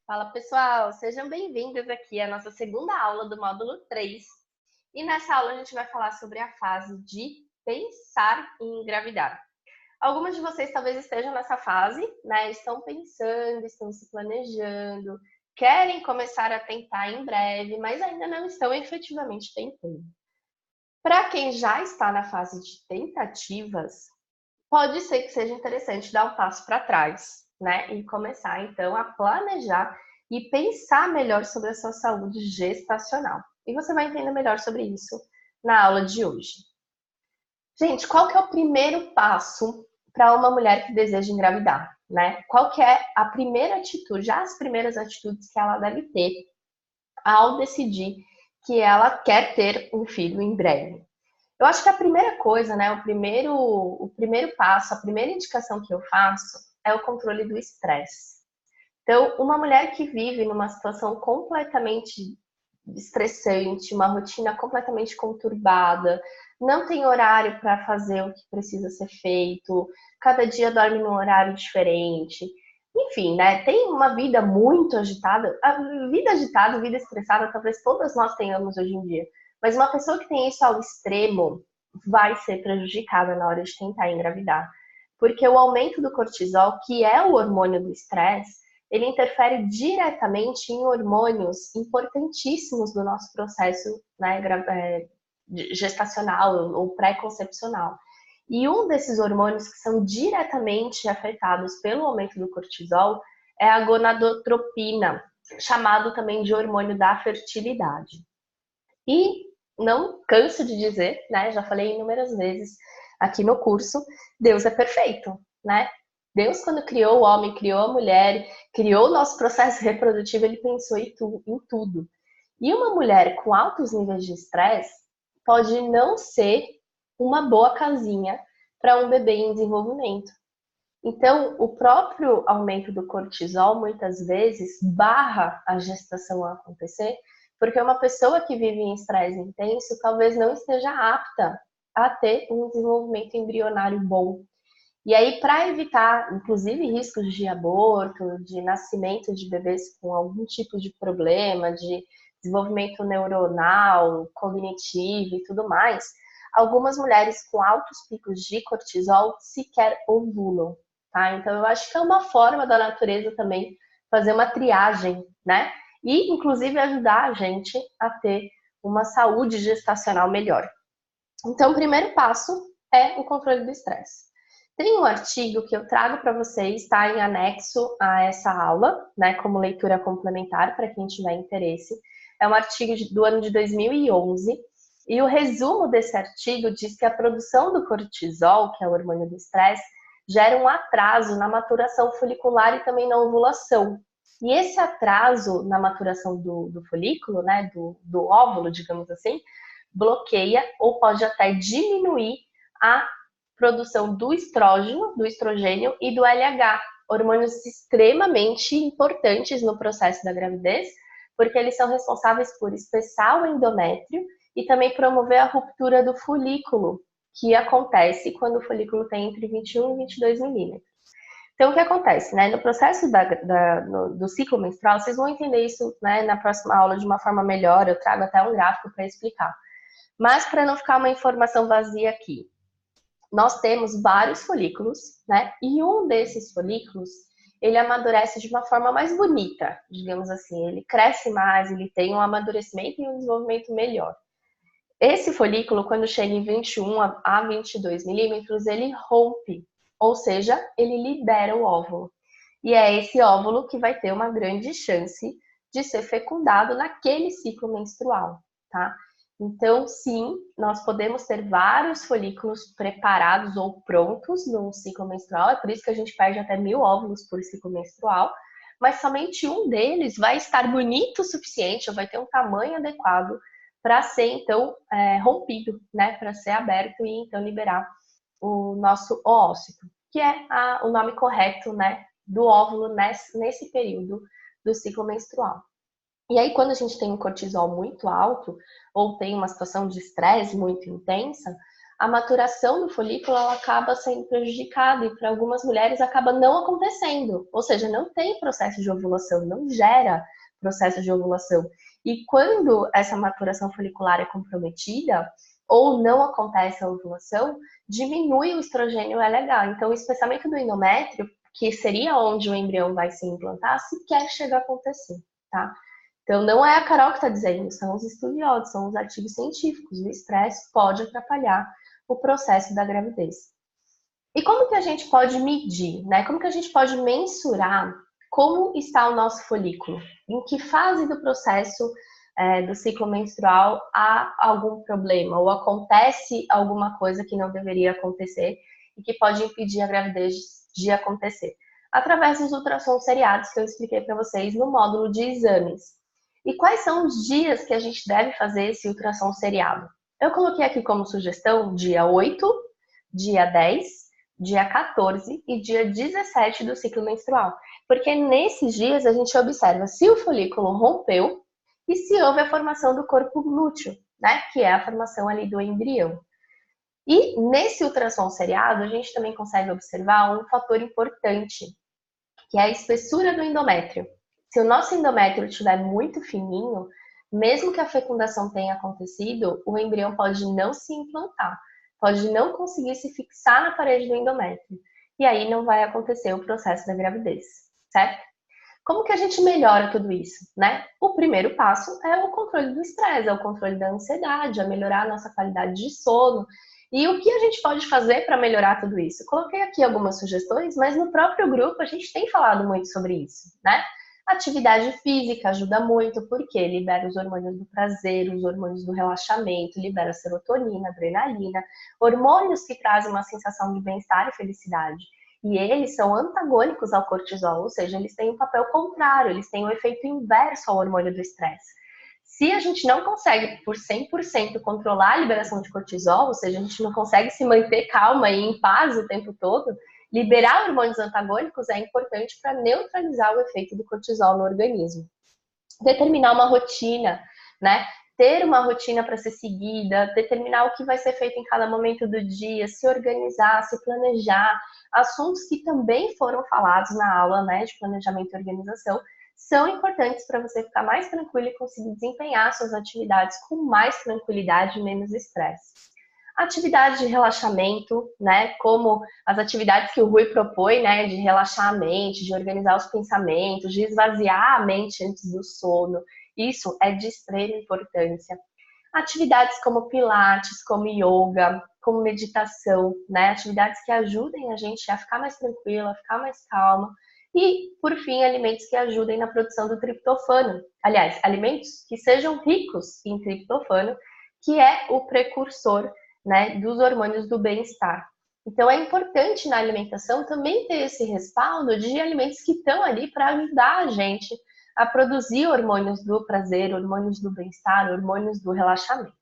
Fala pessoal, sejam bem-vindos aqui à nossa segunda aula do módulo 3. E nessa aula a gente vai falar sobre a fase de pensar em engravidar. Algumas de vocês talvez estejam nessa fase, né? Estão pensando, estão se planejando, querem começar a tentar em breve, mas ainda não estão efetivamente tentando. Para quem já está na fase de tentativas, pode ser que seja interessante dar um passo para trás, né? E começar então a planejar e pensar melhor sobre a sua saúde gestacional. E você vai entender melhor sobre isso na aula de hoje. Gente, qual que é o primeiro passo para uma mulher que deseja engravidar, né? Qual que é a primeira atitude, já as primeiras atitudes que ela deve ter ao decidir que ela quer ter um filho em breve? Eu acho que a primeira coisa, né, o primeiro passo, a primeira indicação que eu faço é o controle do estresse. Então, uma mulher que vive numa situação completamente estressante, uma rotina completamente conturbada, não tem horário para fazer o que precisa ser feito, cada dia dorme num horário diferente. Enfim, né? Tem uma vida muito agitada. A vida agitada, vida estressada, talvez todas nós tenhamos hoje em dia. Mas uma pessoa que tem isso ao extremo vai ser prejudicada na hora de tentar engravidar. Porque o aumento do cortisol, que é o hormônio do estresse, ele interfere diretamente em hormônios importantíssimos do nosso processo, né, gestacional ou pré-concepcional. E um desses hormônios que são diretamente afetados pelo aumento do cortisol é a gonadotropina, chamado também de hormônio da fertilidade. E não canso de dizer, né, já falei inúmeras vezes aqui no curso, Deus é perfeito, né? Deus, quando criou o homem, criou a mulher, criou o nosso processo reprodutivo, ele pensou em tudo. E uma mulher com altos níveis de estresse pode não ser uma boa casinha para um bebê em desenvolvimento. Então, o próprio aumento do cortisol, muitas vezes, barra a gestação a acontecer, porque uma pessoa que vive em estresse intenso talvez não esteja apta a ter um desenvolvimento embrionário bom. E aí, para evitar, inclusive, riscos de aborto, de nascimento de bebês com algum tipo de problema, de desenvolvimento neuronal, cognitivo e tudo mais, algumas mulheres com altos picos de cortisol sequer ovulam, tá? Então, eu acho que é uma forma da natureza também fazer uma triagem, né? E, inclusive, ajudar a gente a ter uma saúde gestacional melhor. Então, o primeiro passo é o controle do estresse. Tem um artigo que eu trago para vocês, está em anexo a essa aula, né, como leitura complementar para quem tiver interesse. É um artigo do ano de 2011 e o resumo desse artigo diz que a produção do cortisol, que é o hormônio do estresse, gera um atraso na maturação folicular e também na ovulação. E esse atraso na maturação do folículo, né, do óvulo, digamos assim, bloqueia ou pode até diminuir a produção do estrógeno, do estrogênio e do LH, hormônios extremamente importantes no processo da gravidez, porque eles são responsáveis por espessar o endométrio e também promover a ruptura do folículo, que acontece quando o folículo tem entre 21 e 22 milímetros. Então, o que acontece, né? No processo do ciclo menstrual, vocês vão entender isso, né, na próxima aula de uma forma melhor, eu trago até um gráfico para explicar. Mas, para não ficar uma informação vazia aqui, nós temos vários folículos, né? E um desses folículos, ele amadurece de uma forma mais bonita, digamos assim. Ele cresce mais, ele tem um amadurecimento e um desenvolvimento melhor. Esse folículo, quando chega em 21 a 22 milímetros, ele rompe, ou seja, ele libera o óvulo. E é esse óvulo que vai ter uma grande chance de ser fecundado naquele ciclo menstrual, tá? Então, sim, nós podemos ter vários folículos preparados ou prontos no ciclo menstrual, é por isso que a gente perde até 1000 óvulos por ciclo menstrual, mas somente um deles vai estar bonito o suficiente, ou vai ter um tamanho adequado para ser, então, rompido, né? Para ser aberto e, então, liberar o nosso oócito, que é o nome correto, né? Do óvulo nesse período do ciclo menstrual. E aí, quando a gente tem um cortisol muito alto, ou tem uma situação de estresse muito intensa, a maturação do folículo ela acaba sendo prejudicada e para algumas mulheres acaba não acontecendo, ou seja, não tem processo de ovulação, não gera processo de ovulação. E quando essa maturação folicular é comprometida ou não acontece a ovulação, diminui o estrogênio LH. Então, o espessamento do endométrio, que seria onde o embrião vai se implantar, sequer chega a acontecer, tá? Então, não é a Carol que está dizendo, são os estudiosos, são os artigos científicos. O estresse pode atrapalhar o processo da gravidez. E como que a gente pode medir, né? Como que a gente pode mensurar como está o nosso folículo? Em que fase do processo do ciclo menstrual há algum problema? Ou acontece alguma coisa que não deveria acontecer e que pode impedir a gravidez de acontecer? Através dos ultrassons seriados que eu expliquei para vocês no módulo de exames. E quais são os dias que a gente deve fazer esse ultrassom seriado? Eu coloquei aqui como sugestão dia 8, dia 10, dia 14 e dia 17 do ciclo menstrual. Porque nesses dias a gente observa se o folículo rompeu e se houve a formação do corpo lúteo, né? Que é a formação ali do embrião. E nesse ultrassom seriado a gente também consegue observar um fator importante, que é a espessura do endométrio. Se o nosso endométrio estiver muito fininho, mesmo que a fecundação tenha acontecido, o embrião pode não se implantar, pode não conseguir se fixar na parede do endométrio. E aí não vai acontecer o processo da gravidez, certo? Como que a gente melhora tudo isso, né? O primeiro passo é o controle do estresse, é o controle da ansiedade, é melhorar a nossa qualidade de sono. E o que a gente pode fazer para melhorar tudo isso? Coloquei aqui algumas sugestões, mas no próprio grupo a gente tem falado muito sobre isso, né? Atividade física ajuda muito, porque libera os hormônios do prazer, os hormônios do relaxamento, libera serotonina, adrenalina, hormônios que trazem uma sensação de bem-estar e felicidade. E eles são antagônicos ao cortisol, ou seja, eles têm um papel contrário, eles têm um efeito inverso ao hormônio do estresse. Se a gente não consegue por 100% controlar a liberação de cortisol, ou seja, a gente não consegue se manter calma e em paz o tempo todo, liberar hormônios antagônicos é importante para neutralizar o efeito do cortisol no organismo. Determinar uma rotina, né? Ter uma rotina para ser seguida, determinar o que vai ser feito em cada momento do dia, se organizar, se planejar. Assuntos que também foram falados na aula, né, de planejamento e organização, são importantes para você ficar mais tranquilo e conseguir desempenhar suas atividades com mais tranquilidade e menos estresse. Atividades de relaxamento, né, como as atividades que o Rui propõe, né, de relaxar a mente, de organizar os pensamentos, de esvaziar a mente antes do sono, isso é de extrema importância. Atividades como pilates, como yoga, como meditação, né, atividades que ajudem a gente a ficar mais tranquila, a ficar mais calma. E, por fim, alimentos que ajudem na produção do triptofano. Aliás, alimentos que sejam ricos em triptofano, que é o precursor, né, dos hormônios do bem-estar. Então, é importante na alimentação também ter esse respaldo de alimentos que estão ali para ajudar a gente a produzir hormônios do prazer, hormônios do bem-estar, hormônios do relaxamento.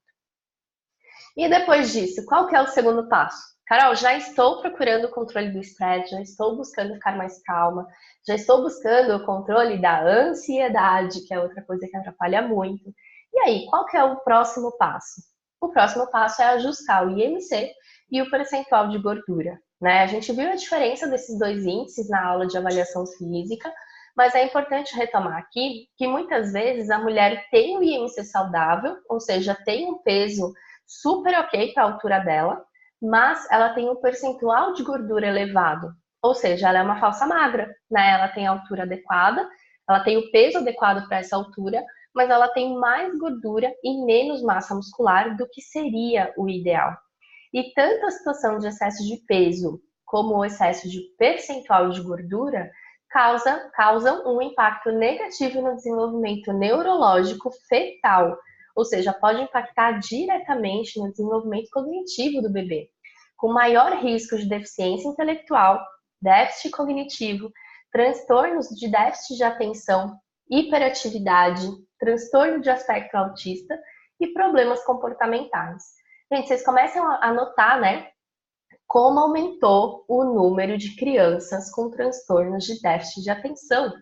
E depois disso, qual que é o segundo passo? Carol, já estou procurando o controle do estresse, já estou buscando ficar mais calma, já estou buscando o controle da ansiedade, que é outra coisa que atrapalha muito. E aí, qual que é o próximo passo? O próximo passo é ajustar o IMC e o percentual de gordura, né? A gente viu a diferença desses dois índices na aula de avaliação física, mas é importante retomar aqui que muitas vezes a mulher tem o IMC saudável, ou seja, tem um peso super ok para a altura dela, mas ela tem um percentual de gordura elevado, ou seja, ela é uma falsa magra, né? Ela tem a altura adequada, ela tem o peso adequado para essa altura, mas ela tem mais gordura e menos massa muscular do que seria o ideal. E tanto a situação de excesso de peso como o excesso de percentual de gordura causam um impacto negativo no desenvolvimento neurológico fetal, ou seja, pode impactar diretamente no desenvolvimento cognitivo do bebê, com maior risco de deficiência intelectual, déficit cognitivo, transtornos de déficit de atenção, hiperatividade, transtorno de aspecto autista e problemas comportamentais. Gente, vocês começam a notar, né, como aumentou o número de crianças com transtornos de déficit de atenção.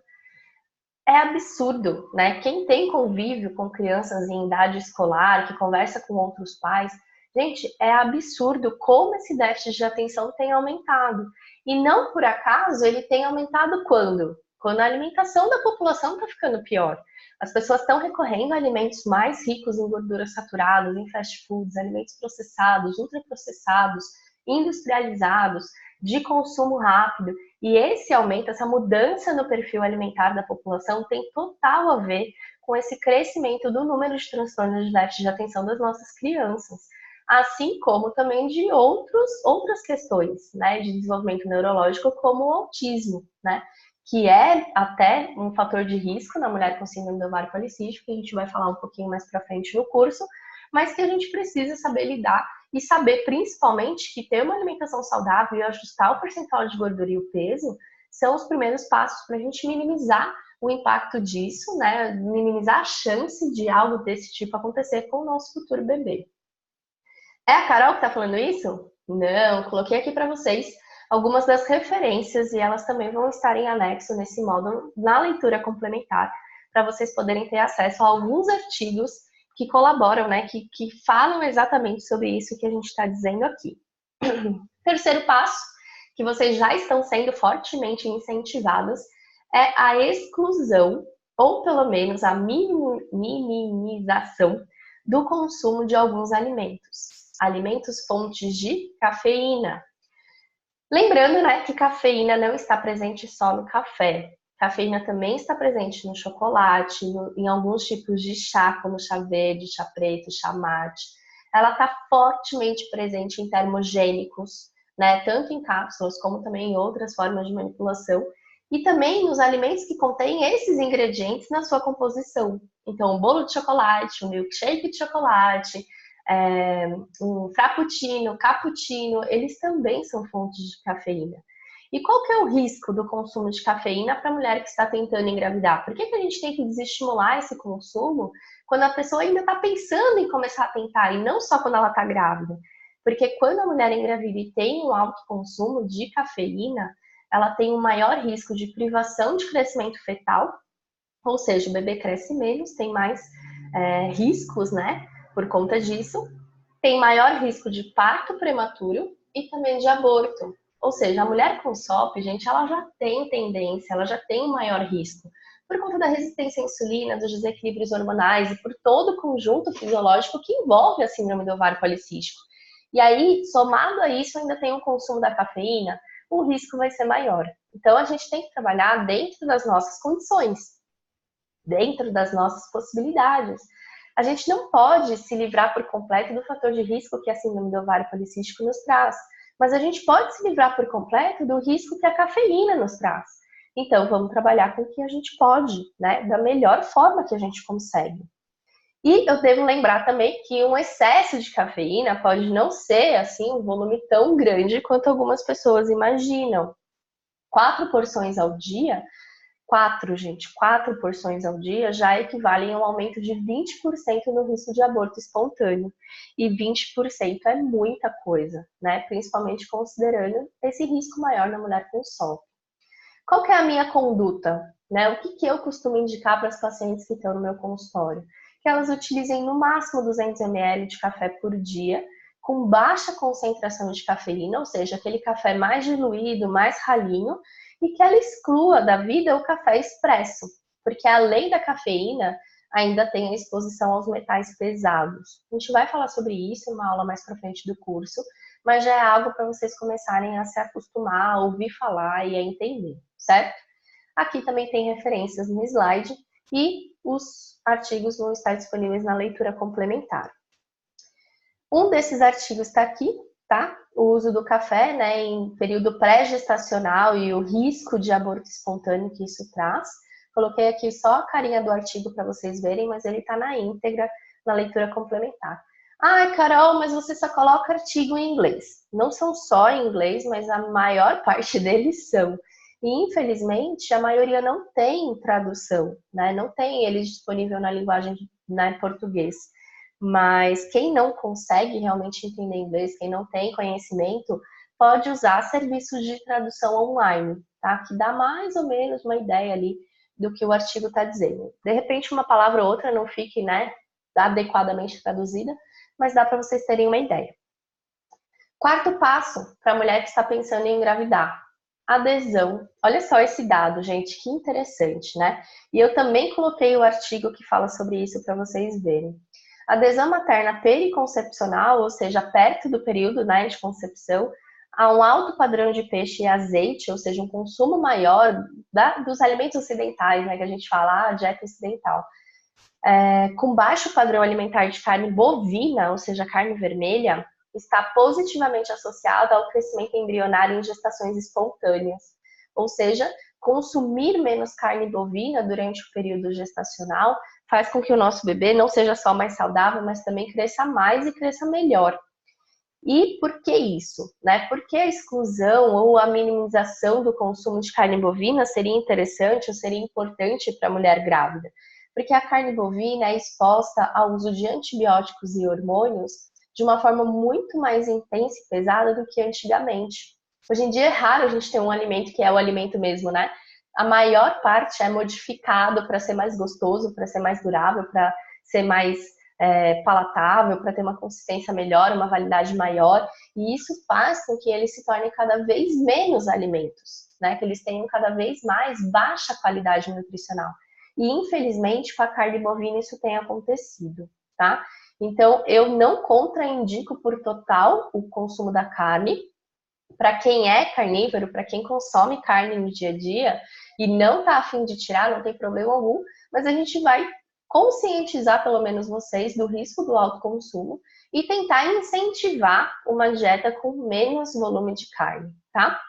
É absurdo, né? Quem tem convívio com crianças em idade escolar, que conversa com outros pais, Gente, é absurdo como esse déficit de atenção tem aumentado. E não por acaso ele tem aumentado quando? Quando a alimentação da população está ficando pior. As pessoas estão recorrendo a alimentos mais ricos em gorduras saturadas, em fast foods, alimentos processados, ultraprocessados, industrializados, de consumo rápido. E esse aumento, essa mudança no perfil alimentar da população tem total a ver com esse crescimento do número de transtornos de déficit de atenção das nossas crianças, assim como também de outras questões, né, de desenvolvimento neurológico, como o autismo, né, que é até um fator de risco na mulher com síndrome do ovário policístico, que a gente vai falar um pouquinho mais para frente no curso, mas que a gente precisa saber lidar e saber principalmente que ter uma alimentação saudável e ajustar o percentual de gordura e o peso são os primeiros passos para a gente minimizar o impacto disso, né, minimizar a chance de algo desse tipo acontecer com o nosso futuro bebê. É a Carol que está falando isso? Não, coloquei aqui para vocês algumas das referências e elas também vão estar em anexo nesse módulo na leitura complementar, para vocês poderem ter acesso a alguns artigos que colaboram, né, que falam exatamente sobre isso que a gente está dizendo aqui. Terceiro passo, que vocês já estão sendo fortemente incentivados, é a exclusão, ou pelo menos a minimização do consumo de alguns alimentos. Alimentos fontes de cafeína. Lembrando, né, que cafeína não está presente só no café. Cafeína também está presente no chocolate, em alguns tipos de chá, como chá verde, chá preto, chá mate. Ela está fortemente presente em termogênicos, né, tanto em cápsulas como também em outras formas de manipulação. E também nos alimentos que contêm esses ingredientes na sua composição. Então, um bolo de chocolate, um milkshake de chocolate, um frappuccino, cappuccino, eles também são fontes de cafeína. E qual que é o risco do consumo de cafeína para a mulher que está tentando engravidar? Por que a gente tem que desestimular esse consumo quando a pessoa ainda está pensando em começar a tentar e não só quando ela está grávida? Porque quando a mulher engravida e tem um alto consumo de cafeína, ela tem um maior risco de privação de crescimento fetal, ou seja, o bebê cresce menos, tem mais riscos, né? Por conta disso, tem maior risco de parto prematuro e também de aborto. Ou seja, a mulher com SOP, gente, ela já tem tendência, ela já tem um maior risco. Por conta da resistência à insulina, dos desequilíbrios hormonais e por todo o conjunto fisiológico que envolve a síndrome do ovário policístico. E aí, somado a isso, ainda tem o consumo da cafeína, o risco vai ser maior. Então, a gente tem que trabalhar dentro das nossas condições, dentro das nossas possibilidades. A gente não pode se livrar por completo do fator de risco que a síndrome do ovário policístico nos traz, mas a gente pode se livrar por completo do risco que a cafeína nos traz. Então, vamos trabalhar com o que a gente pode, né, da melhor forma que a gente consegue. E eu devo lembrar também que um excesso de cafeína pode não ser, assim, um volume tão grande quanto algumas pessoas imaginam. 4 porções ao dia 4 porções ao dia já equivalem a um aumento de 20% no risco de aborto espontâneo. E 20% é muita coisa, né? Principalmente considerando esse risco maior na mulher com SOP. Qual que é a minha conduta? Né? O que eu costumo indicar para as pacientes que estão no meu consultório? Que elas utilizem no máximo 200 ml de café por dia, com baixa concentração de cafeína, ou seja, aquele café mais diluído, mais ralinho, e que ela exclua da vida o café expresso, porque além da cafeína, ainda tem a exposição aos metais pesados. A gente vai falar sobre isso em uma aula mais para frente do curso, mas já é algo para vocês começarem a se acostumar, a ouvir falar e a entender, certo? Aqui também tem referências no slide e os artigos vão estar disponíveis na leitura complementar. Um desses artigos está aqui, tá? O uso do café, né, em período pré-gestacional e o risco de aborto espontâneo que isso traz. Coloquei aqui só a carinha do artigo para vocês verem, mas ele está na íntegra, na leitura complementar. Ai, Carol, mas você só coloca artigo em inglês. Não são só em inglês, mas a maior parte deles são. E, infelizmente, a maioria não tem tradução, né? Não tem ele disponível na linguagem português. Mas quem não consegue realmente entender inglês, quem não tem conhecimento, pode usar serviços de tradução online, tá? Que dá mais ou menos uma ideia ali do que o artigo está dizendo. De repente, uma palavra ou outra não fique, né, adequadamente traduzida, mas dá para vocês terem uma ideia. Quarto passo para a mulher que está pensando em engravidar. Adesão. Olha só esse dado, gente, que interessante, né? E eu também coloquei o artigo que fala sobre isso para vocês verem. Adesão materna periconcepcional, ou seja, perto do período, né, de concepção, há um alto padrão de peixe e azeite, ou seja, um consumo maior dos alimentos ocidentais, né, que a gente fala, dieta ocidental. Com baixo padrão alimentar de carne bovina, ou seja, carne vermelha, está positivamente associada ao crescimento embrionário em gestações espontâneas. Ou seja, consumir menos carne bovina durante o período gestacional faz com que o nosso bebê não seja só mais saudável, mas também cresça mais e cresça melhor. E por que isso? Né? Por que a exclusão ou a minimização do consumo de carne bovina seria interessante ou seria importante para a mulher grávida? Porque a carne bovina é exposta ao uso de antibióticos e hormônios de uma forma muito mais intensa e pesada do que antigamente. Hoje em dia é raro a gente ter um alimento que é o alimento mesmo, né? A maior parte é modificado para ser mais gostoso, para ser mais durável, para ser mais palatável, para ter uma consistência melhor, uma validade maior, e isso faz com que eles se tornem cada vez menos alimentos, né? Que eles tenham cada vez mais baixa qualidade nutricional. E infelizmente com a carne bovina isso tem acontecido, tá? Então eu não contraindico por total o consumo da carne. Para quem é carnívoro, para quem consome carne no dia a dia e não está afim de tirar, não tem problema algum, mas a gente vai conscientizar pelo menos vocês do risco do alto consumo e tentar incentivar uma dieta com menos volume de carne, tá?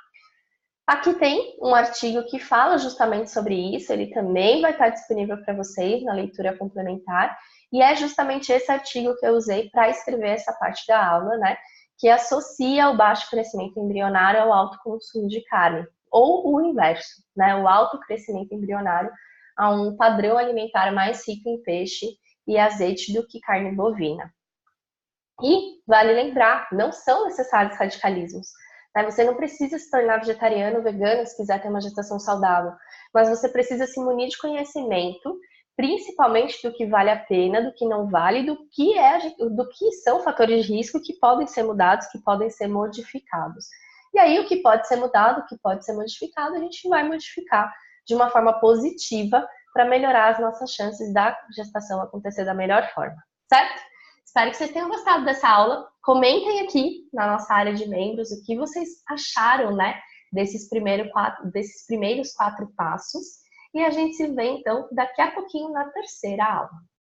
Aqui tem um artigo que fala justamente sobre isso, ele também vai estar disponível para vocês na leitura complementar, e é justamente esse artigo que eu usei para escrever essa parte da aula, né? Que associa o baixo crescimento embrionário ao alto consumo de carne, ou o inverso, né? O alto crescimento embrionário a um padrão alimentar mais rico em peixe e azeite do que carne bovina. E vale lembrar, não são necessários radicalismos. Né? Você não precisa se tornar vegetariano ou vegano se quiser ter uma gestação saudável, mas você precisa se munir de conhecimento, principalmente do que vale a pena, do que não vale, do que são fatores de risco que podem ser mudados, que podem ser modificados. E aí o que pode ser mudado, o que pode ser modificado, a gente vai modificar de uma forma positiva para melhorar as nossas chances da gestação acontecer da melhor forma, certo? Espero que vocês tenham gostado dessa aula. Comentem aqui na nossa área de membros o que vocês acharam, né, desses primeiros 4 passos. E a gente se vê, então, daqui a pouquinho na terceira aula.